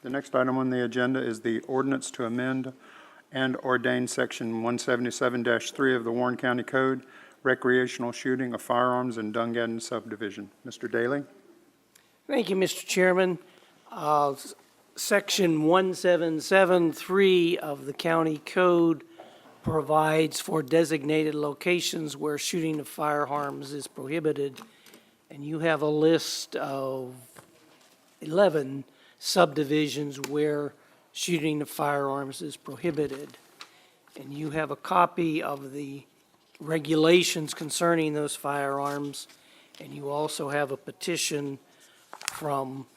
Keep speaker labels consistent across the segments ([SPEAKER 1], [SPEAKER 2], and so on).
[SPEAKER 1] The next item on the agenda is the ordinance to amend and ordain Section 177-3 of the Warren County Code, recreational shooting of firearms in Dungadin subdivision. Mr. Daly?
[SPEAKER 2] Thank you, Mr. Chairman. Section 177.3 of the county code provides for designated locations where shooting of firearms is prohibited. And you have a list of 11 subdivisions where shooting of firearms is prohibited. And you have a copy of the regulations concerning those firearms, and you also have a petition from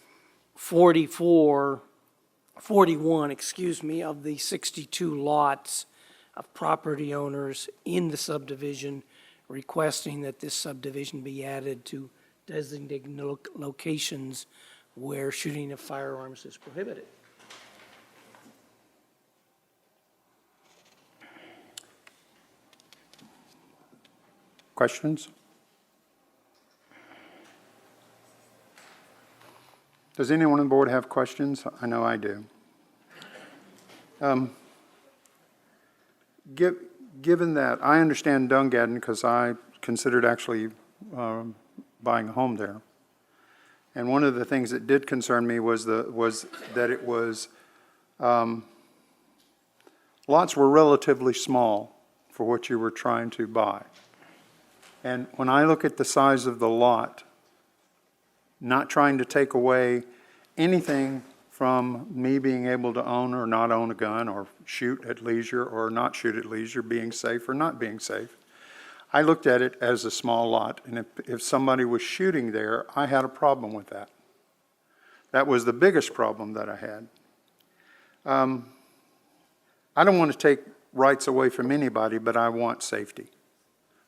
[SPEAKER 2] 41, of the 62 lots of property owners in the subdivision requesting that this subdivision be added to designated locations where shooting of firearms is prohibited.
[SPEAKER 1] Questions? Does anyone on the board have questions? I know I do. Given that, I understand Dungadin because I considered actually buying a home there. And one of the things that did concern me was that it was, lots were relatively small for what you were trying to buy. And when I look at the size of the lot, not trying to take away anything from me being able to own or not own a gun or shoot at leisure or not shoot at leisure, being safe or not being safe, I looked at it as a small lot. And if somebody was shooting there, I had a problem with that. That was the biggest problem that I had. I don't want to take rights away from anybody, but I want safety.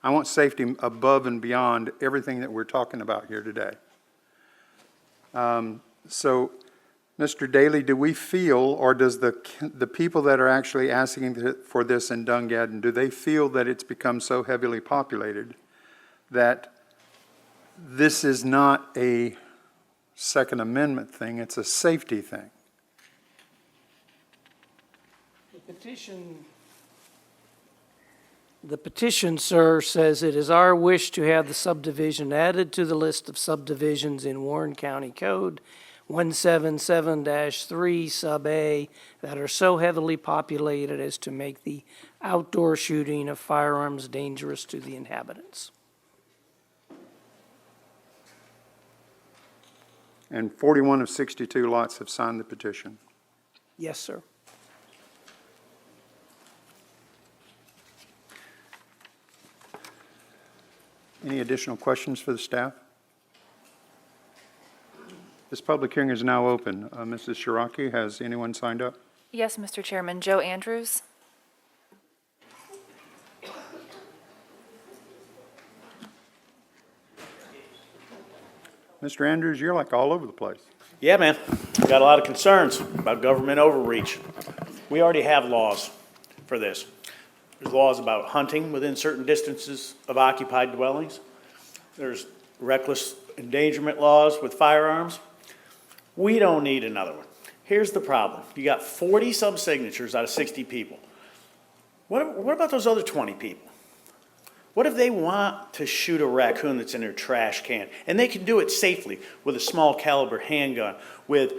[SPEAKER 1] I want safety above and beyond everything that we're talking about here today. So, Mr. Daly, do we feel, or does the people that are actually asking for this in Dungadin, do they feel that it's become so heavily populated that this is not a Second Amendment thing, it's a safety thing?
[SPEAKER 2] The petition, sir, says it is our wish to have the subdivision added to the list of subdivisions in Warren County Code 177-3 sub A that are so heavily populated as to make the outdoor shooting of firearms dangerous to the inhabitants.
[SPEAKER 1] And 41 of 62 lots have signed the petition.
[SPEAKER 2] Yes, sir.
[SPEAKER 1] Any additional questions for the staff? This public hearing is now open. Mrs. Shiraki, has anyone signed up?
[SPEAKER 3] Yes, Mr. Chairman. Joe Andrews.
[SPEAKER 4] Mr. Andrews, you're like all over the place.
[SPEAKER 5] Yeah, man. Got a lot of concerns about government overreach. We already have laws for this. There's laws about hunting within certain distances of occupied dwellings. There's reckless endangerment laws with firearms. We don't need another one. Here's the problem. You got 40 sub-signatures out of 60 people. What about those other 20 people? What if they want to shoot a raccoon that's in their trash can? And they can do it safely with a small caliber handgun with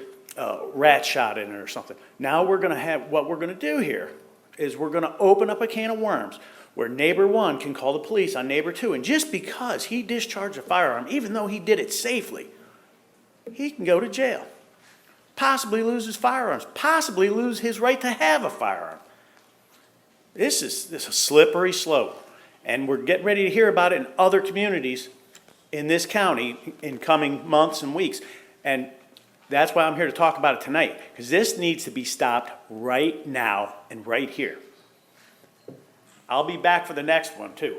[SPEAKER 5] rat shot in it or something. Now we're going to have, what we're going to do here is we're going to open up a can of worms where neighbor one can call the police on neighbor two. And just because he discharged a firearm, even though he did it safely, he can go to jail. Possibly lose his firearms. Possibly lose his right to have a firearm. This is a slippery slope. And we're getting ready to hear about it in other communities in this county in coming months and weeks. And that's why I'm here to talk about it tonight, because this needs to be stopped right now and right here. I'll be back for the next one, too.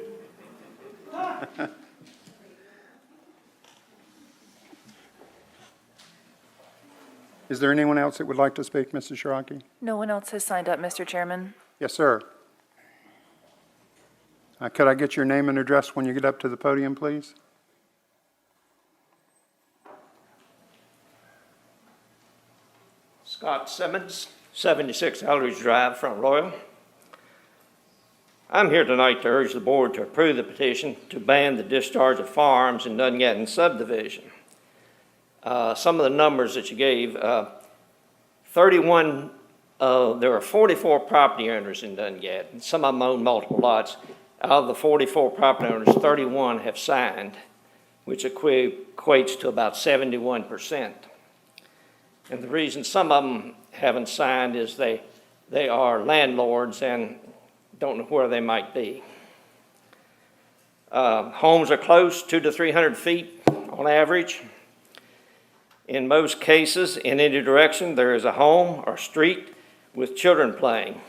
[SPEAKER 1] Is there anyone else that would like to speak, Mrs. Shiraki?
[SPEAKER 3] No one else has signed up, Mr. Chairman.
[SPEAKER 1] Yes, sir. Could I get your name and address when you get up to the podium, please?
[SPEAKER 6] Scott Simmons, 76 Eldridge Drive, Front Royal. I'm here tonight to urge the board to approve the petition to ban the discharge of firearms in Dungadin subdivision. Some of the numbers that you gave, there are 44 property owners in Dungadin. Some of them own multiple lots. Out of the 44 property owners, 31 have signed, which equates to about 71%. And the reason some of them haven't signed is they are landlords and don't know where they might be. Homes are close, 200 to 300 feet on average. In most cases, in any direction, there is a home or street with children playing.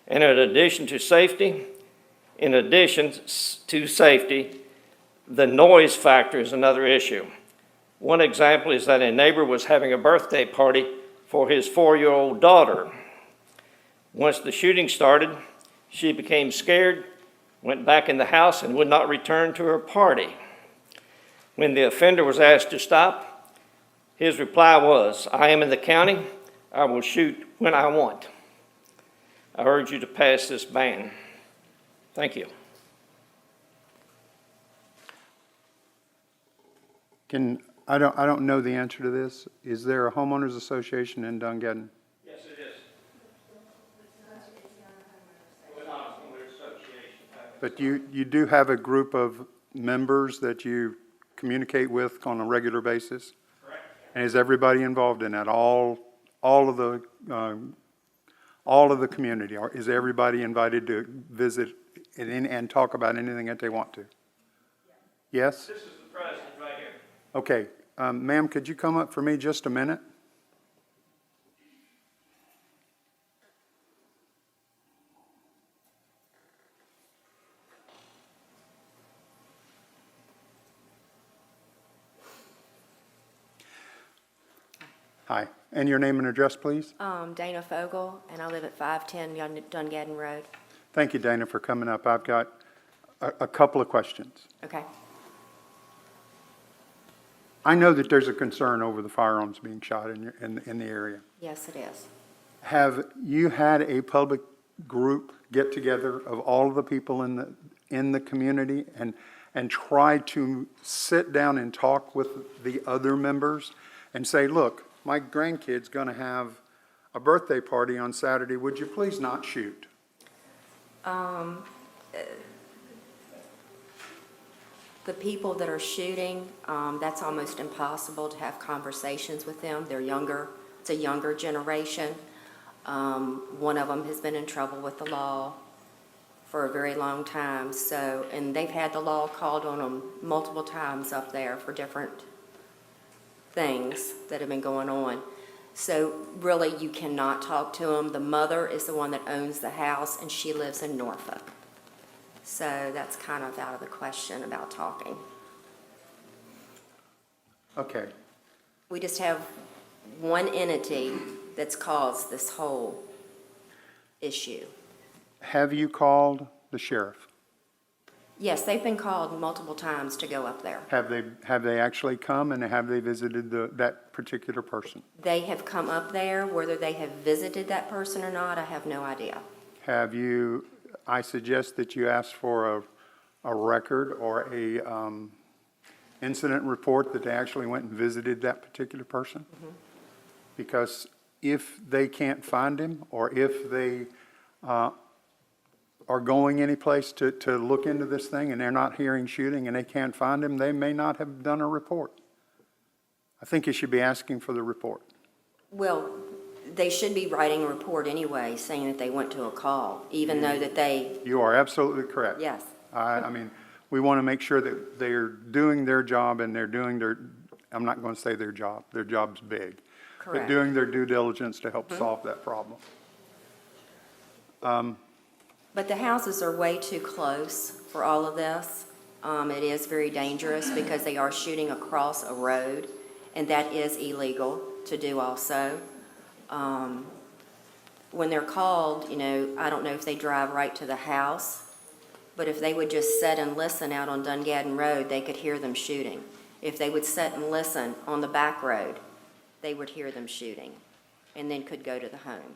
[SPEAKER 6] And in addition to safety, the noise factor is another issue. One example is that a neighbor was having a birthday party for his 4-year-old daughter. Once the shooting started, she became scared, went back in the house, and would not return to her party. When the offender was asked to stop, his reply was, "I am in the county. I will shoot when I want." I urge you to pass this ban. Thank you.
[SPEAKER 1] I don't know the answer to this. Is there a homeowners association in Dungadin?
[SPEAKER 6] Yes, it is. We're not a homeowners association.
[SPEAKER 1] But you do have a group of members that you communicate with on a regular basis?
[SPEAKER 6] Correct.
[SPEAKER 1] And is everybody involved in that? All of the community? Or is everybody invited to visit and talk about anything that they want to? Yes?
[SPEAKER 6] This is the president right here.
[SPEAKER 1] Okay. Ma'am, could you come up for me just a minute? Hi. And your name and address, please?
[SPEAKER 7] Dana Fogel, and I live at 510 Dungadin Road.
[SPEAKER 1] Thank you, Dana, for coming up. I've got a couple of questions.
[SPEAKER 7] Okay.
[SPEAKER 1] I know that there's a concern over the firearms being shot in the area.
[SPEAKER 7] Yes, it is.
[SPEAKER 1] Have you had a public group get together of all of the people in the community and try to sit down and talk with the other members and say, look, my grandkid's going to have a birthday party on Saturday. Would you please not shoot?
[SPEAKER 7] The people that are shooting, that's almost impossible to have conversations with them. They're younger. It's a younger generation. One of them has been in trouble with the law for a very long time. So, and they've had the law called on them multiple times up there for different things that have been going on. So really, you cannot talk to them. The mother is the one that owns the house, and she lives in Norfolk. So that's kind of out of the question about talking.
[SPEAKER 1] Okay.
[SPEAKER 7] We just have one entity that's caused this whole issue.
[SPEAKER 1] Have you called the sheriff?
[SPEAKER 7] Yes, they've been called multiple times to go up there.
[SPEAKER 1] Have they actually come, and have they visited that particular person?
[SPEAKER 7] They have come up there. Whether they have visited that person or not, I have no idea.
[SPEAKER 1] Have you, I suggest that you ask for a record or a incident report that they actually went and visited that particular person? Mm-hmm. Because if they can't find him, or if they are going anyplace to look into this thing and they're not hearing shooting and they can't find him, they may not have done a report. I think you should be asking for the report.
[SPEAKER 7] Well, they should be writing a report anyway, saying that they went to a call, even though that they...
[SPEAKER 1] You are absolutely correct.
[SPEAKER 7] Yes.
[SPEAKER 1] I mean, we want to make sure that they're doing their job, and they're doing their, I'm not going to say their job's big.
[SPEAKER 7] Correct.
[SPEAKER 1] But doing their due diligence to help solve that problem.
[SPEAKER 7] But the houses are way too close for all of this. It is very dangerous because they are shooting across a road, and that is illegal to do also. When they're called, I don't know if they drive right to the house, but if they would just sit and listen out on Dungadin Road, they could hear them shooting. If they would sit and listen on the back road, they would hear them shooting. and then could go to the home.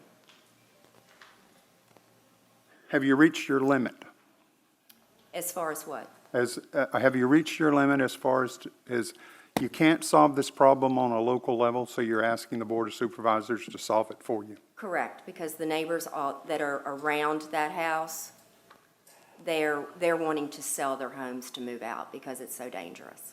[SPEAKER 1] Have you reached your limit?
[SPEAKER 7] As far as what?
[SPEAKER 1] Have you reached your limit as far as you can't solve this problem on a local level, so you're asking the Board of Supervisors to solve it for you?
[SPEAKER 7] Correct, because the neighbors that are around that house, they're wanting to sell their homes to move out because it's so dangerous.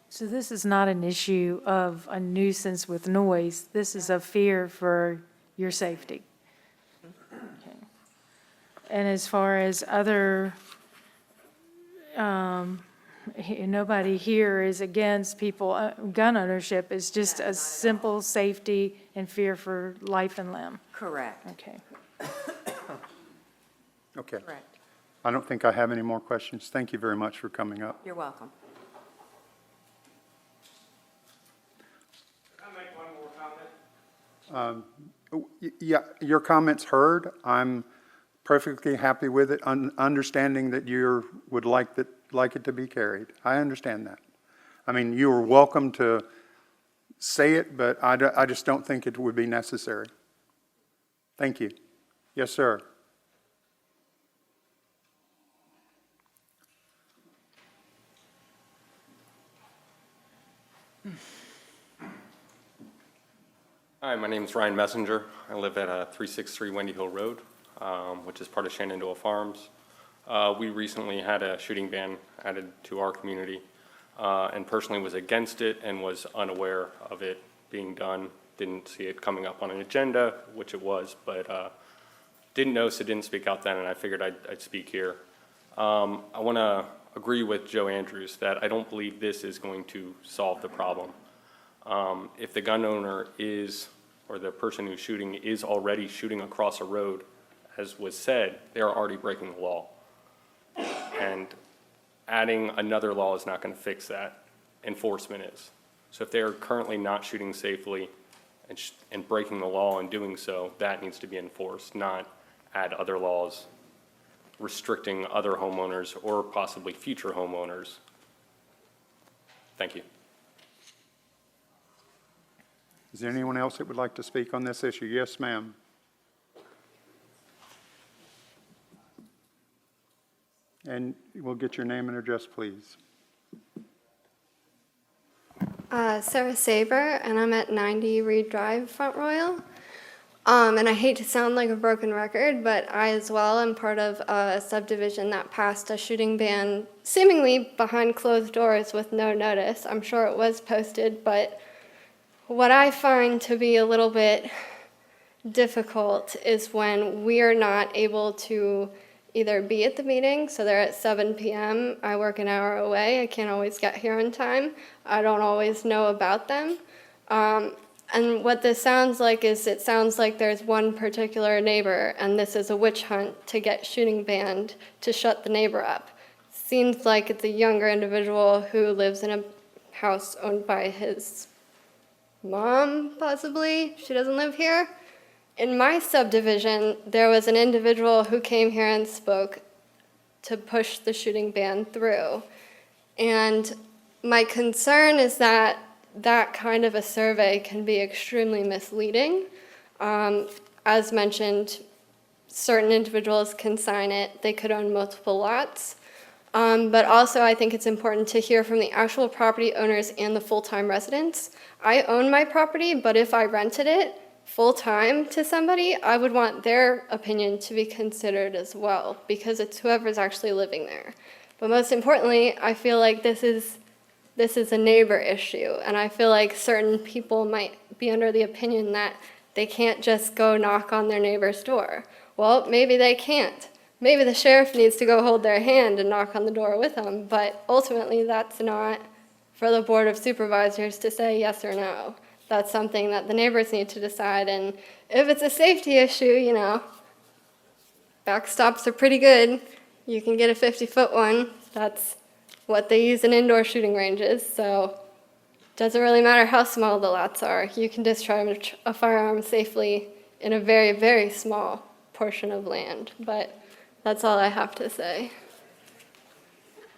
[SPEAKER 8] So this is not an issue of a nuisance with noise. This is a fear for your safety. Okay. And as far as other, nobody here is against people, gun ownership. It's just a simple safety and fear for life and limb.
[SPEAKER 7] Correct,
[SPEAKER 8] Okay.
[SPEAKER 1] Okay.
[SPEAKER 7] correct.
[SPEAKER 1] I don't think I have any more questions. Thank you very much for coming up.
[SPEAKER 7] You're welcome.
[SPEAKER 6] Can I make one more comment?
[SPEAKER 1] Yeah, your comment's heard. I'm perfectly happy with it, understanding that you would like it to be carried. I understand that. I mean, you are welcome to say it, but I just don't think it would be necessary. Thank you. Yes, sir.
[SPEAKER 9] Hi, my name is Ryan Messenger. I live at 363 Wendy Hill Road, which is part of Shenandoah Farms. We recently had a shooting ban added to our community, and personally was against it and was unaware of it being done. Didn't see it coming up on an agenda, which it was, but didn't know, so didn't speak out then, and I figured I'd speak here. I want to agree with Joe Andrews that I don't believe this is going to solve the problem. If the gun owner is, or the person who's shooting is already shooting across a road, as was said, they are already breaking the law. And adding another law is not going to fix that. Enforcement is. So if they are currently not shooting safely and breaking the law and doing so, that needs to be enforced, not add other laws restricting other homeowners or possibly future homeowners. Thank you.
[SPEAKER 1] Is there anyone else that would like to speak on this issue? Yes, ma'am. And we'll get your name and address, please.
[SPEAKER 10] Sarah Saber, and I'm at 90 Reed Drive, Front Royal. And I hate to sound like a broken record, but I as well am part of a subdivision that passed a shooting ban seemingly behind closed doors with no notice. I'm sure it was posted, but what I find to be a little bit difficult is when we're not able to either be at the meeting, so they're at 7 p.m., I work an hour away, I can't always get here in time, I don't always know about them. And what this sounds like is it sounds like there's one particular neighbor, and this is a witch hunt to get shooting banned to shut the neighbor up. Seems like it's a younger individual who lives in a house owned by his mom, possibly. She doesn't live here. In my subdivision, there was an individual who came here and spoke to push the shooting ban through. And my concern is that that kind of a survey can be extremely misleading. As mentioned, certain individuals can sign it. They could own multiple lots. But also I think it's important to hear from the actual property owners and the full-time residents. I own my property, but if I rented it full-time to somebody, I would want their opinion to be considered as well, because it's whoever's actually living there. But most importantly, I feel like this is a neighbor issue, and I feel like certain people might be under the opinion that they can't just go knock on their neighbor's door. Well, maybe they can't. Maybe the sheriff needs to go hold their hand and knock on the door with them, but ultimately that's not for the Board of Supervisors to say yes or no. That's something that the neighbors need to decide, and if it's a safety issue, backstops are pretty good. You can get a 50-foot one. That's what they use in indoor shooting ranges, so it doesn't really matter how small the lots are. You can discharge a firearm safely in a very, very small portion of land, but that's all I have to say.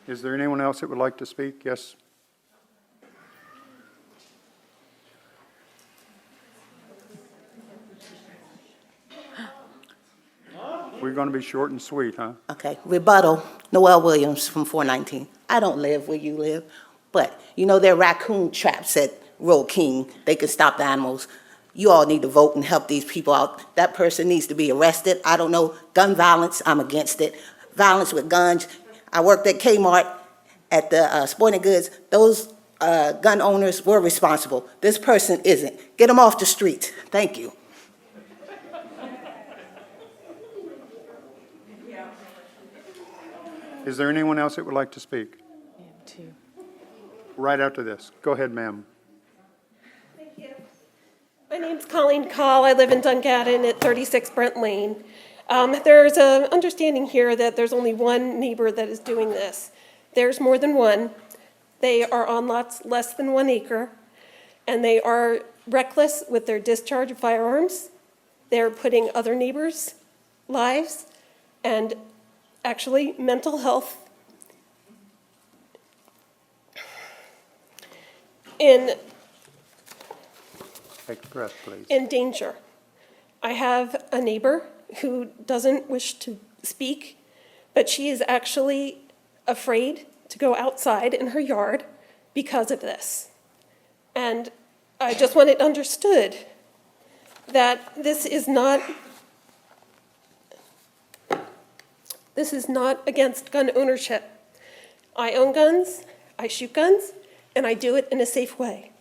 [SPEAKER 1] Is there anyone else that would like to speak? Yes? We're going to be short and sweet, huh?
[SPEAKER 11] Okay, rebuttal, Noel Williams from 419. I don't live where you live, but you know there are raccoon traps at Road King. They can stop the animals. You all need to vote and help these people out. That person needs to be arrested. I don't know, gun violence, I'm against it. Violence with guns. I worked at Kmart at the Sporting Goods. Those gun owners were responsible. This person isn't. Get them off the street. Thank you.
[SPEAKER 1] Is there anyone else that would like to speak?
[SPEAKER 8] Two.
[SPEAKER 1] Right after this. Go ahead, ma'am.
[SPEAKER 12] My name's Colleen Call. I live in Dungadin at 36 Brent Lane. There's an understanding here that there's only one neighbor that is doing this. There's more than one. They are on lots less than 1 acre, and they are reckless with their discharge of firearms. They're putting other neighbors' lives and actually mental health in
[SPEAKER 1] Take a breath, please.
[SPEAKER 12] in danger. I have a neighbor who doesn't wish to speak, but she is actually afraid to go outside in her yard because of this. And I just want it understood that this is not against gun ownership. I own guns, I shoot guns, and I do it in a safe way.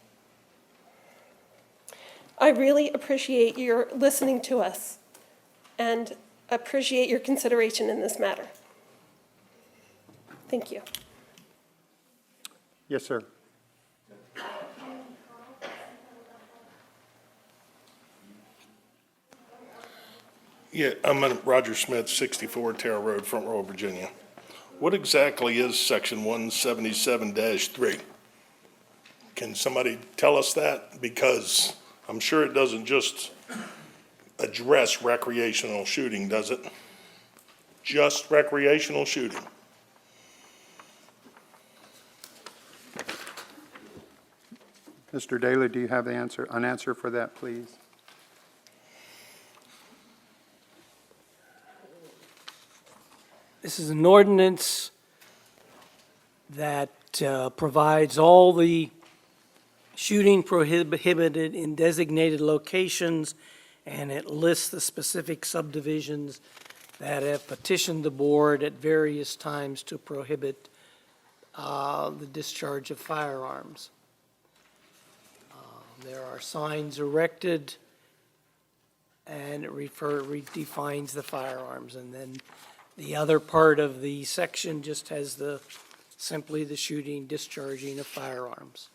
[SPEAKER 12] I really appreciate your listening to us and appreciate your consideration in this matter. Thank you.
[SPEAKER 1] Yes, sir.
[SPEAKER 13] Yeah, I'm at Roger Smith, 64 Terra Road, Front Royal, Virginia. What exactly is Section 177-3? Can somebody tell us that? Because I'm sure it doesn't just address recreational shooting, does it? Just recreational shooting?
[SPEAKER 1] Mr. Daly, do you have an answer for that, please?
[SPEAKER 2] This is an ordinance that provides all the shooting prohibited in designated locations, and it lists the specific subdivisions that have petitioned the board at various times to prohibit the discharge of firearms. There are signs erected, and it redefines the firearms. And then the other part of the section just has simply the shooting, discharging of firearms.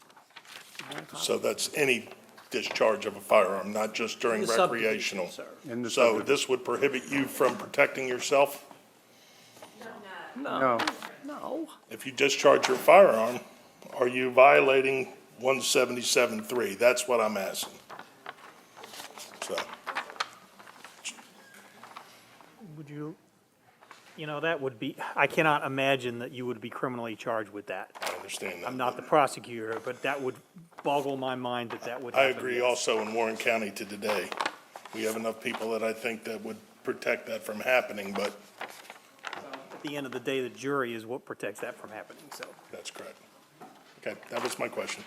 [SPEAKER 13] So that's any discharge of a firearm, not just during
[SPEAKER 2] The subdivision,
[SPEAKER 13] recreational?
[SPEAKER 2] sir.
[SPEAKER 1] In the
[SPEAKER 13] So
[SPEAKER 1] subdivision.
[SPEAKER 13] this would prohibit you from protecting yourself?
[SPEAKER 1] No.
[SPEAKER 2] No.
[SPEAKER 13] If you discharge your firearm, are you violating 177-3? That's what I'm asking. So,
[SPEAKER 14] Would you, that would be, I cannot imagine that you would be criminally charged with that.
[SPEAKER 13] I understand that.
[SPEAKER 14] I'm not the prosecutor, but that would boggle my mind that would
[SPEAKER 13] I
[SPEAKER 14] happen.
[SPEAKER 13] agree also in Warren County to today. We have enough people that I think that would protect that from happening, but
[SPEAKER 14] At the end of the day, the jury is what protects that from happening, so.
[SPEAKER 13] that's correct. Okay, that was my question.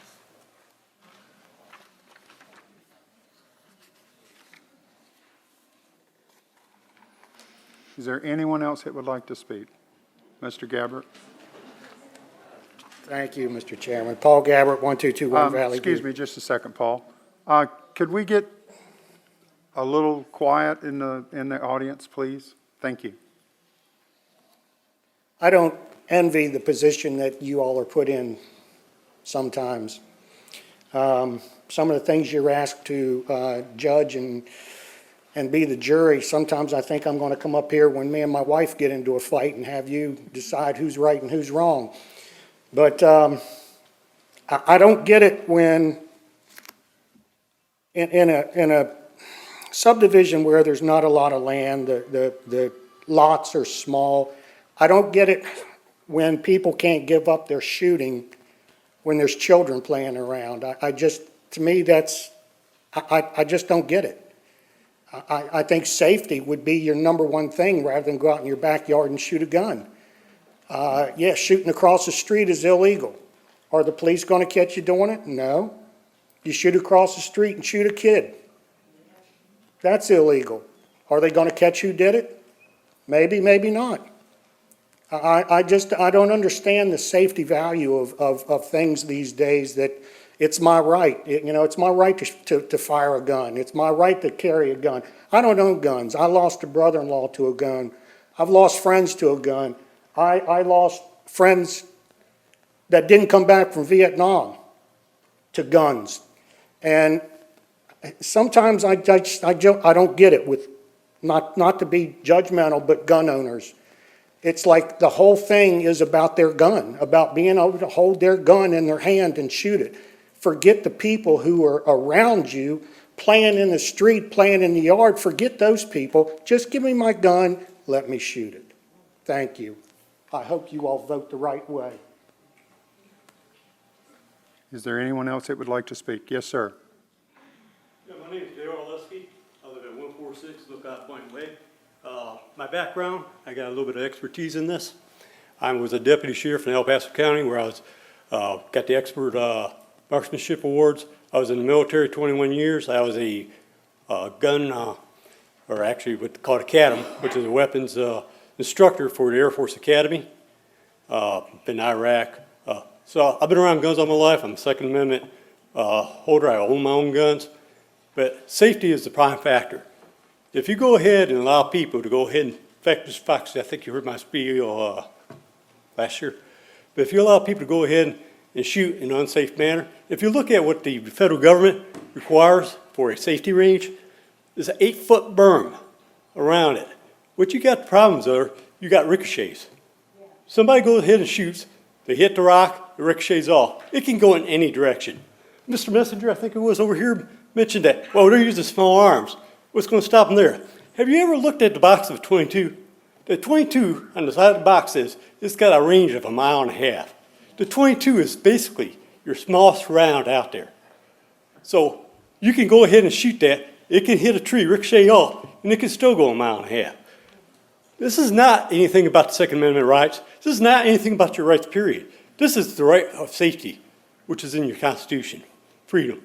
[SPEAKER 1] Is there anyone else that would like to speak? Mr. Gabbert?
[SPEAKER 15] Thank you, Mr. Chairman. Paul Gabbert, 1221 Valley View.
[SPEAKER 1] Excuse me just a second, Paul. Could we get a little quiet in the audience, please? Thank you.
[SPEAKER 15] I don't envy the position that you all are put in sometimes. Some of the things you're asked to judge and be the jury, sometimes I think I'm going to come up here when me and my wife get into a fight and have you decide who's right and who's wrong. But I don't get it when in a subdivision where there's not a lot of land, the lots are small. I don't get it when people can't give up their shooting when there's children playing around. To me, I just don't get it. I think safety would be your number one thing rather than go out in your backyard and shoot a gun. Yeah, shooting across the street is illegal. Are the police going to catch you doing it? No. You shoot across the street and shoot a kid. That's illegal. Are they going to catch who did it? Maybe, maybe not. I don't understand the safety value of things these days that it's my right. It's my right to fire a gun. It's my right to carry a gun. I don't own guns. I lost a brother-in-law to a gun. I've lost friends to a gun. I lost friends that didn't come back from Vietnam to guns. And sometimes I don't get it with, not to be judgmental, but gun owners. It's like the whole thing is about their gun, about being able to hold their gun in their hand and shoot it. Forget the people who are around you, playing in the street, playing in the yard. Forget those people. Just give me my gun, let me shoot it. Thank you. I hope you all vote the right way.
[SPEAKER 1] Is there anyone else that would like to speak? Yes, sir.
[SPEAKER 16] Yeah, my name is Darrell Lusky. I live at 146 Lookout Point Way. My background, I got a little bit of expertise in this. I was a deputy sheriff in El Paso County where I was got the expert marksmanship awards. I was in the military 21 years. I was a gun, or actually what's called a CADM, which is a weapons instructor for the Air Force Academy. Been in Iraq. So I've been around guns all my life. I'm a Second Amendment holder. I own my own guns. But safety is the prime factor. If you go ahead and allow people to go ahead and, in fact, Mr. Fox, I think you heard my spiel last year. But if you allow people to go ahead and shoot in an unsafe manner, if you look at what the federal government requires for a safety range, there's an 8-foot berm around it. What you got problems are, you got ricochets. Somebody goes ahead and shoots, they hit the rock, it ricochets off. It can go in any direction. Mr. Messenger, I think it was over here, mentioned that, well, they're using small arms. What's going to stop them there? Have you ever looked at the box of 22? The 22 on the side of the box says it's got a range of 1.5 miles. The 22 is basically your smallest round out there. So you can go ahead and shoot that. It can hit a tree, ricochet off, and it can still go 1.5 miles. This is not anything about the Second Amendment rights. This is not anything about your rights, period. This is the right of safety, which is in your Constitution, freedom.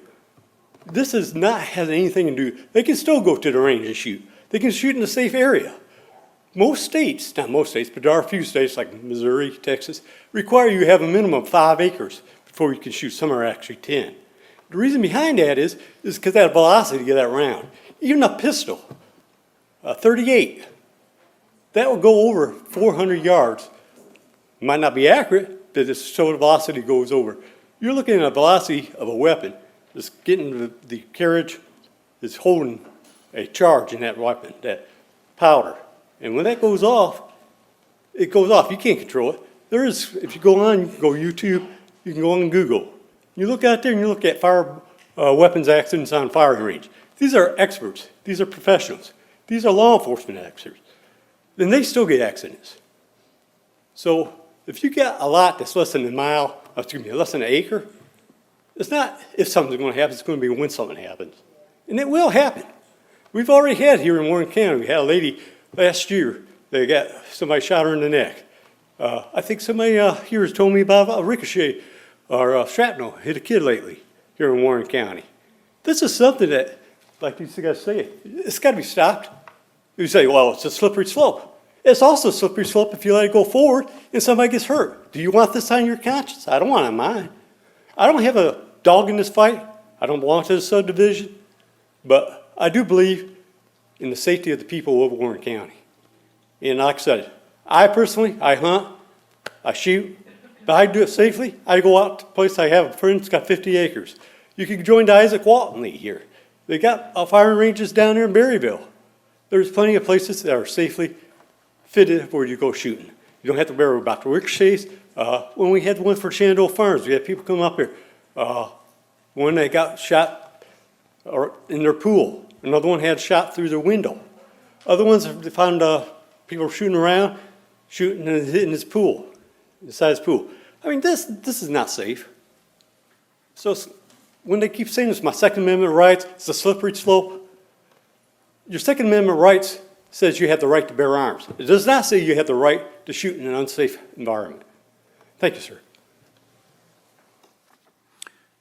[SPEAKER 16] This has not has anything to do. They can still go to the range and shoot. They can shoot in a safe area. Most states, not most states, but there are a few states like Missouri, Texas, require you to have a minimum of 5 acres before you can shoot. Some are actually 10. The reason behind that is because that velocity of that round. Even a pistol, 38, that will go over 400 yards. It might not be accurate, but it's so the velocity goes over. You're looking at a velocity of a weapon. It's getting the carriage is holding a charge in that weapon, that powder. And when that goes off, it goes off. You can't control it. There is, if you go on, you can go YouTube, you can go on Google. You look out there and you look at fire weapons accidents on firing range. These are experts. These are professionals. These are law enforcement experts. Then they still get accidents. So if you got a lot that's less than less than an acre, it's not if something's going to happen, it's going to be when something happens. And it will happen. We've already had here in Warren County, we had a lady last year, they got somebody shot her in the neck. I think somebody here has told me about a ricochet or shrapnel hit a kid lately here in Warren County. This is something that, like these guys say, it's got to be stopped. You say, well, it's a slippery slope. It's also a slippery slope if you let it go forward and somebody gets hurt. Do you want this on your conscience? I don't want it on mine. I don't have a dog in this fight. I don't belong to the subdivision. But I do believe in the safety of the people of Warren County. And like I said, I personally, I hunt, I shoot, but I do it safely. I go out to a place I have a friend that's got 50 acres. You can join the Isaac Walton League here. They got firing ranges down there in Berryville. There's plenty of places that are safely fitted where you go shooting. You don't have to worry about the ricochets. When we had one for Shenandoah Farms, we had people come up here. One they got shot in their pool. Another one had shot through their window. Other ones, they found people shooting around, shooting and hitting his pool, inside his pool. I mean, this is not safe. So when they keep saying it's my Second Amendment rights, it's a slippery slope, your Second Amendment rights says you have the right to bear arms. It does not say you have the right to shoot in an unsafe environment. Thank you, sir.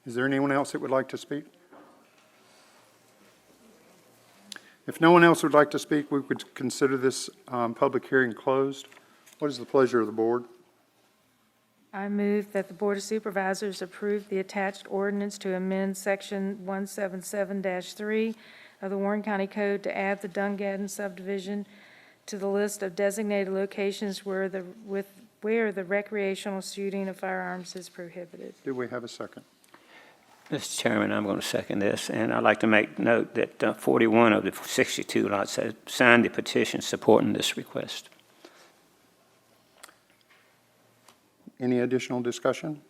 [SPEAKER 1] Is there anyone else that would like to speak? If no one else would like to speak, we would consider this public hearing closed. What is the pleasure of the board?
[SPEAKER 8] I move that the Board of Supervisors approve the attached ordinance to amend Section 177-3 of the Warren County Code to add the Dungadin subdivision to the list of designated locations where the recreational shooting of firearms is prohibited.
[SPEAKER 1] Do we have a second?
[SPEAKER 17] Mr. Chairman, I'm going to second this, and I'd like to make note that 41 of the 62 lots have signed the petition supporting this request.
[SPEAKER 1] Any additional discussion?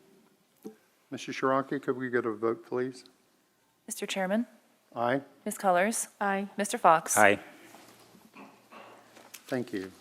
[SPEAKER 1] Mrs. Shiraki, could we get a vote, please?
[SPEAKER 3] Mr. Chairman?
[SPEAKER 1] Aye.
[SPEAKER 3] Ms. Cullors?
[SPEAKER 8] Aye.
[SPEAKER 3] Mr. Fox?
[SPEAKER 17] Aye.
[SPEAKER 1] Thank you.